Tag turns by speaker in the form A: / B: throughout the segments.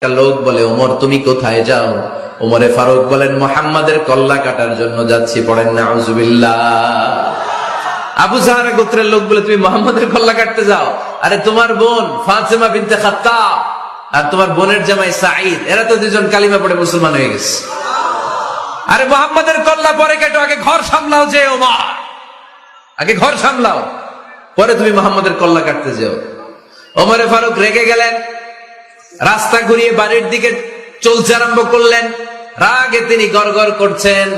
A: লোক বলে, ওমর তুমি কোথায় যাও? ওমরে ফারুক বলেন, মুহাম্মাদের কল্লা কাটার জন্য যাচ্ছি। পড়েন নাউজুবিল্লাহ। আবু জাহরা গোত্রের লোক বলে, তুমি মুহাম্মাদের কল্লা কাটতে যাও? আরে তোমার বোন ফাতেমা বিনতে খাত্তাব আর তোমার বোনের জামাই সাঈদ, এরা তো দুজন কালিমা পড়ে মুসলমান হয়ে গেছে। আরে মুহাম্মাদের কল্লা পরে কেটো, আগে ঘর সামলাও। যে ওমর, আগে ঘর সামলাও, পরে তুমি মুহাম্মাদের কল্লা কাটতে যাও। ওমরে ফারুক রেগে গেলেন, রাস্তা ঘুরিয়ে বাড়ির দিকে চলতে আরম্ভ করলেন। রাগে তিনি গড়গড় করছেন।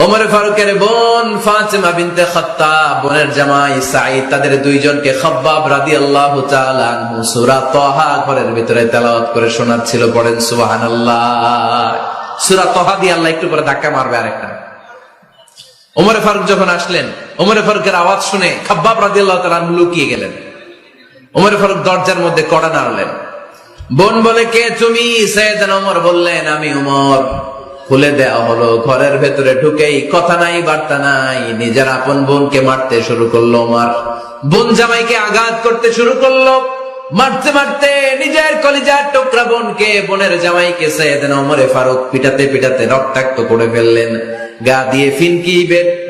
A: ওমরে ফারুকের বোন ফাতেমা বিনতে খাত্তাব, বোনের জামাই সাঈদ, তাদের দুইজনকে খাব্বাব রাদিয়াল্লাহু তাআলা আনহু সূরা তাহা ঘরের ভিতরে তেলাওয়াত করে শোনাচ্ছিল। পড়েন সুবহানাল্লাহ। সূরা তাহা দিয়ে আল্লাহ একটু পরে ধাক্কা মারবে আরেকটা। ওমরে ফারুক যখন আসলেন, ওমরে ফারুকের আওয়াজ শুনে খাব্বাব রাদিয়াল্লাহু তাআলা আনহু লুকিয়ে গেলেন। ওমরে ফারুক দরজার মধ্যে কড়া নাড়লেন। বোন বলে, কে তুমি? সাইয়েদনা ওমর বললেন, আমি ওমর। খুলে দেওয়া হলো। ঘরের ভেতরে ঢুকেই কথা নাই বার্তা নাই, নিজের আপন বোনকে মারতে শুরু করলো ওমর। বোন জামাইকে আঘাত করতে শুরু করলো। মারতে মারতে নিজের কলিজার টুকরা বোনকে, বোনের জামাইকে সাইয়েদনা ওমরে ফারুক পিটাতে পিটাতে রক্তাক্ত করে ফেললেন। গা দিয়ে ফিনকি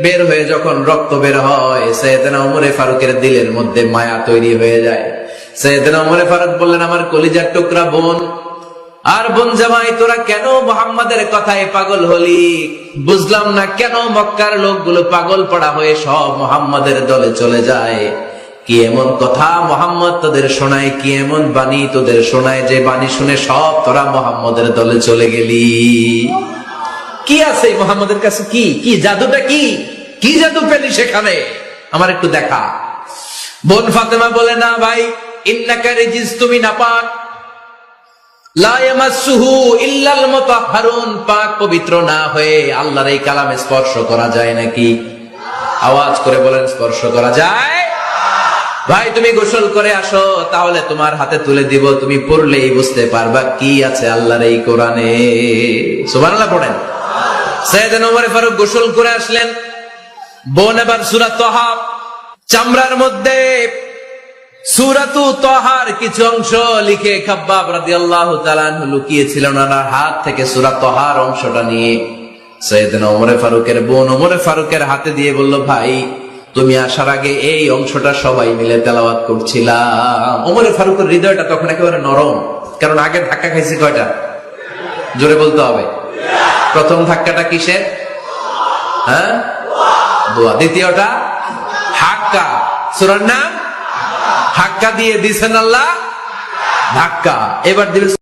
A: বের হয়ে যখন রক্ত বের হয়, সাইয়েদনা ওমরে ফারুকের দিলের মধ্যে মায়া তৈরি হয়ে যায়। সাইয়েদনা ওমরে ফারুক বললেন, আমার কলিজার টুকরা বোন আর বোন জামাই, তোরা কেন মুহাম্মাদের কথায় পাগল হলি? বুঝলাম না কেন মক্কার লোকগুলো পাগল পড়া হয়ে সব মুহাম্মাদের দলে চলে যায়। কি এমন কথা মুহাম্মদ তোদের শোনায়, কি এমন বাণী তোদের শোনায়, যে বাণী শুনে সব তোরা মুহাম্মাদের দলে চলে গেলি? কি আছে মুহাম্মাদের কাছে? কি কি জাদুটা? কি কি জাদু পেলি সেখানে? আমার একটু দেখা। বোন ফাতেমা বলে, না ভাই, ইন্নাকা রিজিস, তুমি নাপাক। লা ইয়ামাসসুহু ইল্লাল মুতাহহারুন, পাক পবিত্র না হয়ে আল্লাহর এই কালামে স্পর্শ করা যায় নাকি? আওয়াজ করে বলেন, স্পর্শ করা যায়? ভাই তুমি গোসল করে আসো, তাহলে তোমার হাতে তুলে দিব, তুমি পড়লেই বুঝতে পারবা কি আছে আল্লাহর এই কোরআনে। সুবহানাল্লাহ পড়েন। সাইয়েদনা ওমর ফারুক গোসল করে আসলেন। বোন এবার সূরা তাহা চামড়ার মধ্যে সূরাতু তাহার কিছু অংশ লিখে খাব্বাব রাদিয়াল্লাহু তাআলা আনহু লুকিয়েছিলেন। ওনার হাত থেকে সূরা তাহার অংশটা নিয়ে সাইয়েদনা ওমর ফারুকের বোন ওমর ফারুকের হাতে দিয়ে বলল, ভাই তুমি আসার আগে এই অংশটা সবাই মিলে তেলাওয়াত করছিলাম। ওমর ফারুকের হৃদয়টা তখন একেবারে নরম, কারণ আগে ধাক্কা খাইছে কয়টা? জোরে বলতে হবে। প্রথম ধাক্কাটা কিসের? হ্যাঁ, দোয়া। দ্বিতীয়টা হাক্কা, সূরার নাম হাক্কা দিয়ে দিছেন আল্লাহ ধাক্কা। এবার দিবেন